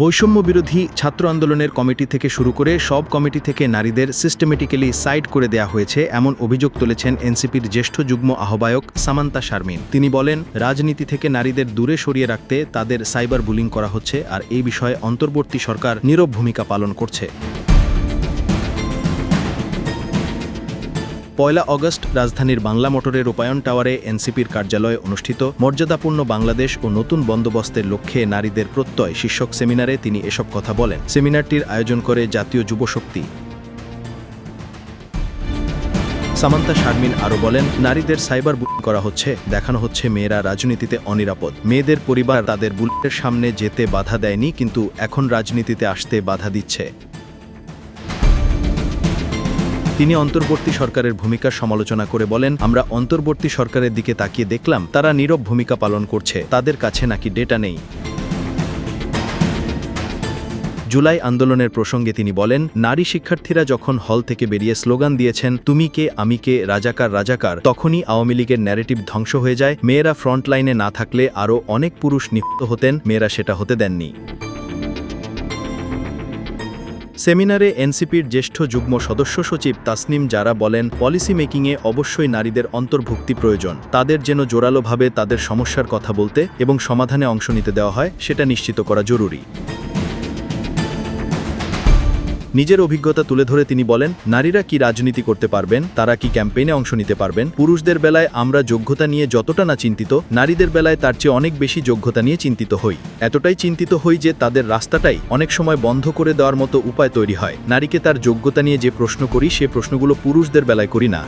বৈষম্য বিরোধী ছাত্র আন্দোলনের কমিটি থেকে শুরু করে সব কমিটি থেকে নারীদের সিস্টেমেটিক্যালি সাইড করে দেয়া হয়েছে এমন অভিযোগ তুলেছেন এনসিপির জ্যেষ্ঠ যুগ্ম আহ্বায়ক সামান্তা শারমিন। তিনি বলেন, রাজনীতি থেকে নারীদের দূরে সরিয়ে রাখতে তাদের সাইবার বুলিং করা হচ্ছে, আর এই বিষয়ে অন্তর্বর্তী সরকার নীরব ভূমিকা পালন করছে। ১ আগস্ট রাজধানীর বাংলা মোটরের রূপায়ণ টাওয়ারে এনসিপির কার্যালয়ে অনুষ্ঠিত মর্যাদাপূর্ণ বাংলাদেশ ও নতুন বন্দোবস্তের লক্ষ্যে নারীদের প্রত্যয় শীর্ষক সেমিনারে তিনি এসব কথা বলেন। সেমিনারটির আয়োজন করে জাতীয় যুবশক্তি। সামান্তা শারমিন আরও বলেন, নারীদের সাইবার বুলিং করা হচ্ছে, দেখানো হচ্ছে মেয়েরা রাজনীতিতে অনিরাপদ। মেয়েদের পরিবার তাদের বুলেটের সামনে যেতে বাধা দেয়নি, কিন্তু এখন রাজনীতিতে আসতে বাধা দিচ্ছে। তিনি অন্তর্বর্তী সরকারের ভূমিকার সমালোচনা করে বলেন, আমরা অন্তর্বর্তী সরকারের দিকে তাকিয়ে দেখলাম তারা নীরব ভূমিকা পালন করছে, তাদের কাছে নাকি ডেটা নেই। জুলাই আন্দোলনের প্রসঙ্গে তিনি বলেন, নারী শিক্ষার্থীরা যখন হল থেকে বেরিয়ে স্লোগান দিয়েছেন তুমি কে আমি কে রাজাকার রাজাকার, তখনই আওয়ামী লীগের ন্যারেটিভ ধ্বংস হয়ে যায়। মেয়েরা ফ্রন্টলাইনে না থাকলে আরও অনেক পুরুষ নিহত হতেন, মেয়েরা সেটা হতে দেননি। সেমিনারে এনসিপির জ্যেষ্ঠ যুগ্ম সদস্য সচিব তাসনিম জারা বলেন, পলিসি মেকিংয়ে অবশ্যই নারীদের অন্তর্ভুক্তি প্রয়োজন। তাদের যেন জোরালোভাবে তাদের সমস্যার কথা বলতে এবং সমাধানে অংশ নিতে দেওয়া হয়, সেটা নিশ্চিত করা জরুরি। নিজের অভিজ্ঞতা তুলে ধরে তিনি বলেন, নারীরা কি রাজনীতি করতে পারবেন, তারা কি ক্যাম্পেইনে অংশ নিতে পারবেন। পুরুষদের বেলায় আমরা যোগ্যতা নিয়ে যতটা না চিন্তিত, নারীদের বেলায় তার চেয়ে অনেক বেশি যোগ্যতা নিয়ে চিন্তিত হই। এতটাই চিন্তিত হই যে তাদের রাস্তাটাই অনেক সময় বন্ধ করে দেওয়ার মতো উপায় তৈরি হয়। নারীকে তার যোগ্যতা নিয়ে যে প্রশ্ন করি, সে প্রশ্নগুলো পুরুষদের বেলায় করি না।